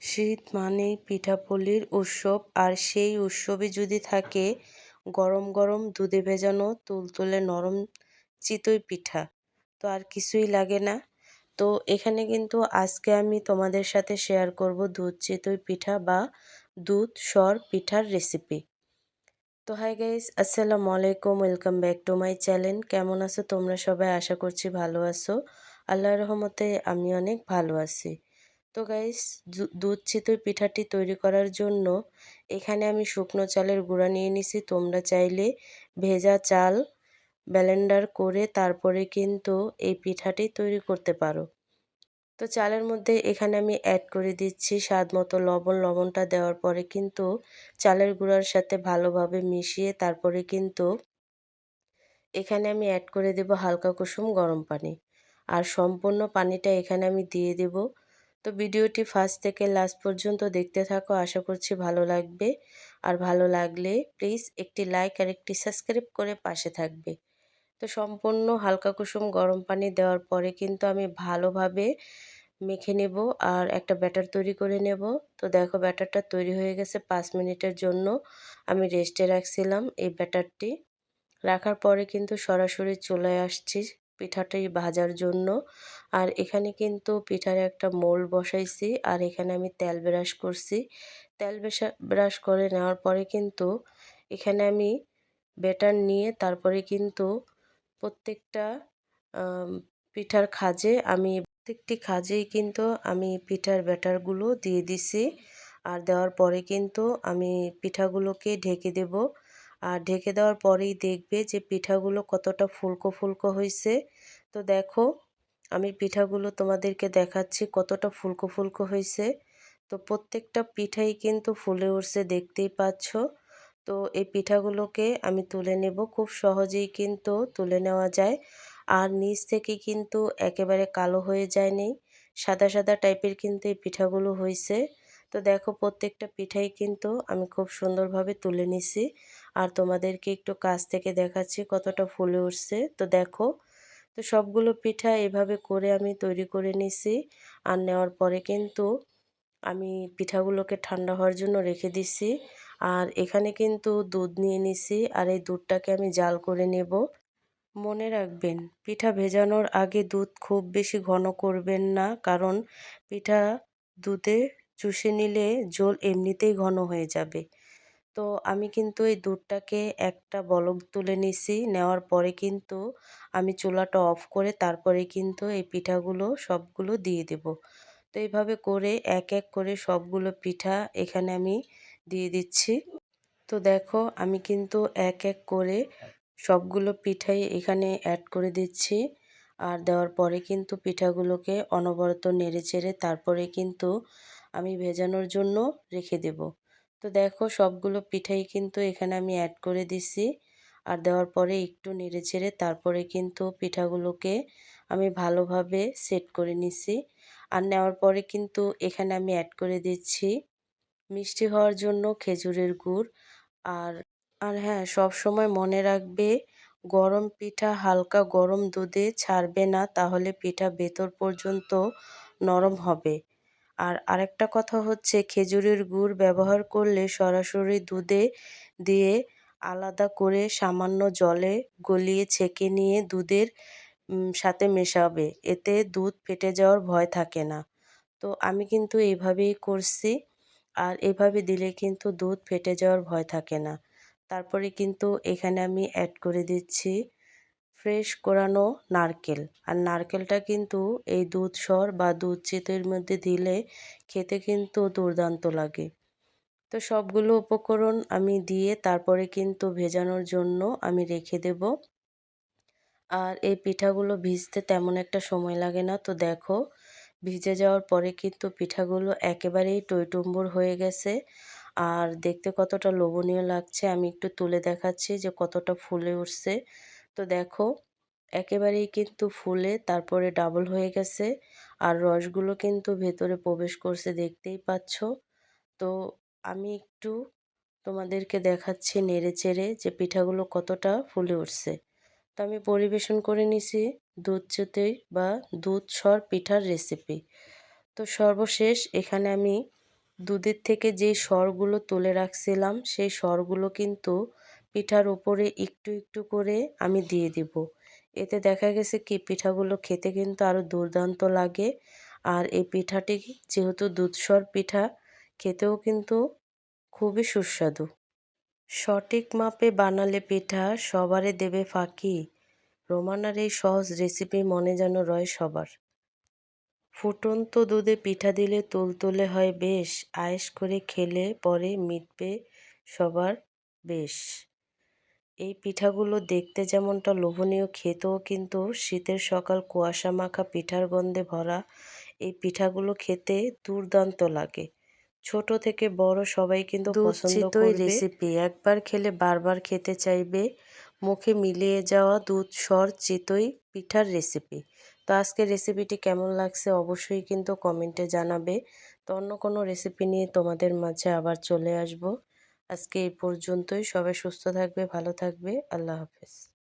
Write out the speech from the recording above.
শীত মানেই পিঠাপুলির উৎসব, আর সেই উৎসবে যদি থাকে গরম গরম দুধে ভেজানো তুলতুলে নরম চিতই পিঠা, তো আর কিছুই লাগে না। তো এখানে কিন্তু আজকে আমি তোমাদের সাথে শেয়ার করব দুধ চিতই পিঠা বা দুধ সর পিঠার রেসিপি। তো হাই গাইস, আসসালামু আলাইকুম, welcome back to my channel. কেমন আছো তোমরা সবাই? আশা করছি ভালো আছো। আল্লাহর রহমতে আমি অনেক ভালো আছি। তো গাইস, দুধ চিতই পিঠাটি তৈরি করার জন্য এখানে আমি শুকনো চালের গুঁড়া নিয়ে নিছি। তোমরা চাইলে ভেজা চাল ব্লেন্ডার করে তারপরে কিন্তু এই পিঠাটি তৈরি করতে পারো। তো চালের মধ্যে এখানে আমি অ্যাড করে দিচ্ছি স্বাদ মতো লবণ। লবণটা দেওয়ার পরে কিন্তু চালের গুঁড়ার সাথে ভালোভাবে মিশিয়ে তারপরে কিন্তু এখানে আমি অ্যাড করে দেব হালকা কুসুম গরম পানি। আর সম্পূর্ণ পানিটা এখানে আমি দিয়ে দেব। তো ভিডিওটি ফার্স্ট থেকে লাস্ট পর্যন্ত দেখতে থাকো, আশা করছি ভালো লাগবে। আর ভালো লাগলে প্লিজ একটি লাইক আর একটি সাবস্ক্রাইব করে পাশে থাকবে। তো সম্পূর্ণ হালকা কুসুম গরম পানি দেওয়ার পরে কিন্তু আমি ভালোভাবে মেখে নেব আর একটা ব্যাটার তৈরি করে নেব। তো দেখো, ব্যাটারটা তৈরি হয়ে গেছে। 5 মিনিটের জন্য আমি রেস্টে রাখছিলাম এই ব্যাটারটি। রাখার পরে কিন্তু সরাসরি চলে আসছি পিঠাটি ভাজার জন্য। আর এখানে কিন্তু পিঠার একটা মোল্ড বসাইছি, আর এখানে আমি তেল ব্রাশ করছি। তেল ব্রাশ করে নেওয়ার পরে কিন্তু এখানে আমি ব্যাটার নিয়ে তারপরে কিন্তু প্রত্যেকটা আম পিঠার খাজে আমি প্রত্যেকটি খাজেই কিন্তু আমি পিঠার ব্যাটারগুলো দিয়ে দিছি। আর দেওয়ার পরে কিন্তু আমি পিঠাগুলোকে ঢেকে দেব। আর ঢেকে দেওয়ার পরেই দেখবে যে পিঠাগুলো কতটা ফুলকো ফুলকো হয়েছে। তো দেখো, আমি পিঠাগুলো তোমাদেরকে দেখাচ্ছি কতটা ফুলকো ফুলকো হয়েছে। তো প্রত্যেকটা পিঠাই কিন্তু ফুলে উঠছে, দেখতেই পাচ্ছ। তো এই পিঠাগুলোকে আমি তুলে নেব, খুব সহজেই কিন্তু তুলে নেওয়া যায়। আর নিচ থেকে কিন্তু একেবারে কালো হয়ে যায়নি, সাদা সাদা টাইপের কিন্তু এই পিঠাগুলো হয়েছে। তো দেখো, প্রত্যেকটা পিঠাই কিন্তু আমি খুব সুন্দরভাবে তুলে নিছি। আর তোমাদেরকে একটু কাছ থেকে দেখাচ্ছি কতটা ফুলে উঠছে। তো দেখো, তো সবগুলো পিঠা এভাবে করে আমি তৈরি করে নিছি। আর নেওয়ার পরে কিন্তু আমি পিঠাগুলোকে ঠান্ডা হওয়ার জন্য রেখে দিছি। আর এখানে কিন্তু দুধ নিয়ে নিছি, আর এই দুধটাকে আমি জাল করে নেব। মনে রাখবেন, পিঠা ভেজানোর আগে দুধ খুব বেশি ঘন করবেন না, কারণ পিঠা দুধে চুষে নিলে ঝোল এমনিতেই ঘন হয়ে যাবে। তো আমি কিন্তু এই দুধটাকে একটা বলক তুলে নিছি। নেওয়ার পরে কিন্তু আমি চুলাটা অফ করে তারপরে কিন্তু এই পিঠাগুলো সবগুলো দিয়ে দেব। তো এইভাবে করে এক এক করে সবগুলো পিঠা এখানে আমি দিয়ে দিচ্ছি। তো দেখো, আমি কিন্তু এক এক করে সবগুলো পিঠাই এখানে অ্যাড করে দিচ্ছি। আর দেওয়ার পরে কিন্তু পিঠাগুলোকে অনবরত নেড়েচেড়ে তারপরে কিন্তু আমি ভেজানোর জন্য রেখে দেব। তো দেখো, সবগুলো পিঠাই কিন্তু এখানে আমি অ্যাড করে দিছি। আর দেওয়ার পরে একটু নেড়েচেড়ে তারপরে কিন্তু পিঠাগুলোকে আমি ভালোভাবে সেট করে নিছি। আর নেওয়ার পরে কিন্তু এখানে আমি অ্যাড করে দিচ্ছি মিষ্টি হওয়ার জন্য খেজুরের গুড়। আর আর হ্যাঁ, সবসময় মনে রাখবে, গরম পিঠা হালকা গরম দুধে ছাড়বে না, তাহলে পিঠা ভেতর পর্যন্ত নরম হবে। আর আরেকটা কথা হচ্ছে, খেজুরের গুড় ব্যবহার করলে সরাসরি দুধে দিয়ে আলাদা করে সামান্য জলে গলিয়ে ছেঁকে নিয়ে দুধের সাথে মেশাবে। এতে দুধ ফেটে যাওয়ার ভয় থাকে না। তো আমি কিন্তু এইভাবেই করছি। আর এভাবে দিলে কিন্তু দুধ ফেটে যাওয়ার ভয় থাকে না। তারপরে কিন্তু এখানে আমি অ্যাড করে দিচ্ছি ফ্রেশ কোরানো নারকেল। আর নারকেলটা কিন্তু এই দুধ সর বা দুধ চিতইয়ের মধ্যে দিলে খেতে কিন্তু দুর্দান্ত লাগে। তো সবগুলো উপকরণ আমি দিয়ে তারপরে কিন্তু ভেজানোর জন্য আমি রেখে দেব। আর এই পিঠাগুলো ভিজতে তেমন একটা সময় লাগে না। তো দেখো, ভিজে যাওয়ার পরে কিন্তু পিঠাগুলো একেবারেই টইটুম্বুর হয়ে গেছে। আর দেখতে কতটা লোভনীয় লাগছে, আমি একটু তুলে দেখাচ্ছি যে কতটা ফুলে উঠছে। তো দেখো, একেবারেই কিন্তু ফুলে তারপরে ডাবল হয়ে গেছে। আর রসগুলো কিন্তু ভেতরে প্রবেশ করছে, দেখতেই পাচ্ছ। তো আমি একটু তোমাদেরকে দেখাচ্ছি নেড়েচেড়ে যে পিঠাগুলো কতটা ফুলে উঠছে। তো আমি পরিবেশন করে নিছি দুধ চিতই বা দুধ সর পিঠার রেসিপি। তো সর্বশেষ এখানে আমি দুধের থেকে যে সরগুলো তুলে রাখছিলাম সেই সরগুলো কিন্তু পিঠার উপরে একটু একটু করে আমি দিয়ে দিব। এতে দেখা গেছে কি পিঠাগুলো খেতে কিন্তু আরও দুর্দান্ত লাগে। আর এই পিঠাটি যেহেতু দুধসর পিঠা, খেতেও কিন্তু খুবই সুস্বাদু। সঠিক মাপে বানালে পিঠা সবারে দেবে ফাঁকি। রোমানার এই সহজ রেসিপি মনে যেন রয় সবার। ফুটন্ত দুধে পিঠা দিলে তুলতুলে হয় বেশ, আয়েশ করে খেলে পরে মিটবে সবার বেশ। এই পিঠাগুলো দেখতে যেমনটা লোভনীয়, খেতেও কিন্তু শীতের সকাল কুয়াশা মাখা পিঠার গন্ধে ভরা এই পিঠাগুলো খেতে দুর্দান্ত লাগে। ছোট থেকে বড় সবাই কিন্তু পছন্দ করবে। রেসিপি একবার খেলে বারবার খেতে চাইবে। মুখে মিলিয়ে যাওয়া দুধ সর চিতই পিঠার রেসিপি। তো আজকের রেসিপিটি কেমন লাগছে অবশ্যই কিন্তু কমেন্টে জানাবে। তো অন্য কোনো রেসিপি নিয়ে তোমাদের মাঝে আবার চলে আসব। আজকে এই পর্যন্তই। সবাই সুস্থ থাকবে, ভালো থাকবে। আল্লাহ হাফেজ।